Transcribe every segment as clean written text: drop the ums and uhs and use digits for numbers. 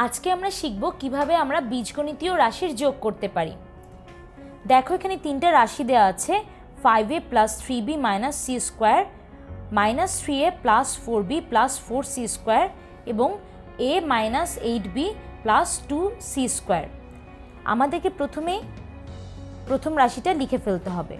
আজকে আমরা শিখব কিভাবে আমরা বীজগণিতীয় রাশির যোগ করতে পারি। দেখো এখানে তিনটা রাশি দেওয়া আছে, 5a + 3b - c square, -3a + 4b + 4c square এবং a - 8b + 2c স্কোয়ার। আমাদেরকে প্রথম রাশিটা লিখে ফেলতে হবে।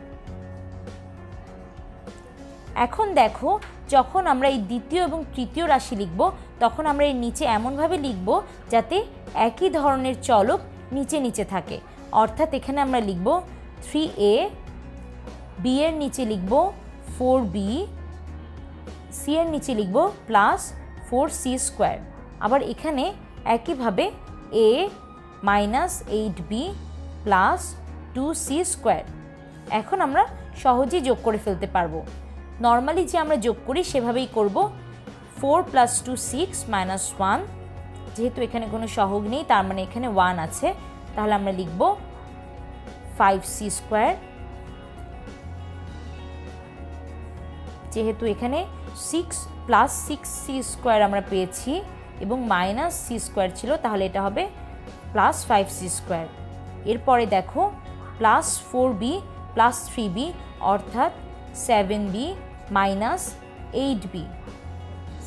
এখন দেখো, যখন আমরা এই দ্বিতীয় এবং তৃতীয় রাশি লিখব তখন আমরা এর নিচে এমনভাবে লিখব যাতে একই ধরনের চলক নিচে নিচে থাকে। অর্থাৎ এখানে আমরা লিখব 3a, b এর নিচে লিখব 4b, c এর নিচে লিখব +4c স্কোয়ার। আবার এখানে একইভাবে a - 8b + 2c স্কোয়ার। এখন আমরা সহজেই যোগ করে ফেলতে পারবো। নর্মালি যে আমরা যোগ করি সেভাবেই করব। 4 + 2 6 - 1, যেহেতু এখানে কোনো সহগ নেই তার মানে এখানে 1 আছে, তাহলে আমরা লিখব 5c স্কোয়ার। যেহেতু এখানে 6 + 6c স্কোয়ার আমরা পেয়েছি এবং -c স্কোয়ার ছিল, তাহলে এটা হবে +5c স্কোয়ার। এরপরে দেখো +4b + 3b অর্থাৎ 7b - 8b।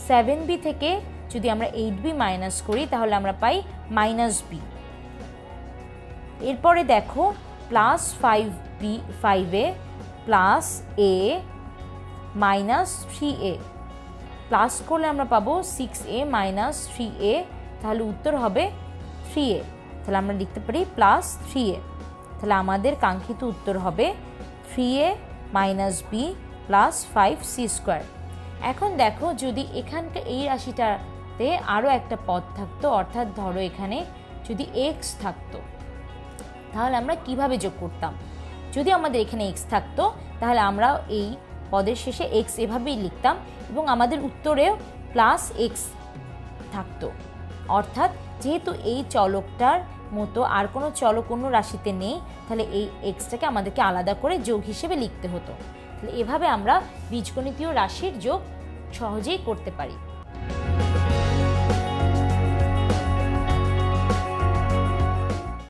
7b থেকে যদি আমরা 8b মাইনাস করি তাহলে আমরা পাই -b। এরপরে দেখো +5a + a - 3a প্লাস করলে আমরা পাবো 6a - 3a, তাহলে উত্তর হবে 3a। তাহলে আমরা লিখতে পারি +3a। তাহলে আমাদের কাঙ্ক্ষিত উত্তর হবে 3a - b + 5c স্কোয়ার। এখন দেখো, যদি এখানকার এই রাশিটাতে আরও একটা পদ থাকতো, অর্থাৎ ধরো এখানে যদি x থাকতো, তাহলে আমরা কিভাবে যোগ করতাম? যদি আমাদের এখানে x থাকতো তাহলে আমরা এই পদের শেষে x এভাবেই লিখতাম এবং আমাদের উত্তরেও +x থাকতো। অর্থাৎ যেহেতু এই চলকটার মতো আর কোনো চলক অন্য রাশিতে নেই, তাহলে এই xটাকে আমাদেরকে আলাদা করে যোগ হিসেবে লিখতে হতো। তাহলে এভাবে আমরা বীজগণিতীয় রাশির যোগ সহজেই করতে পারি।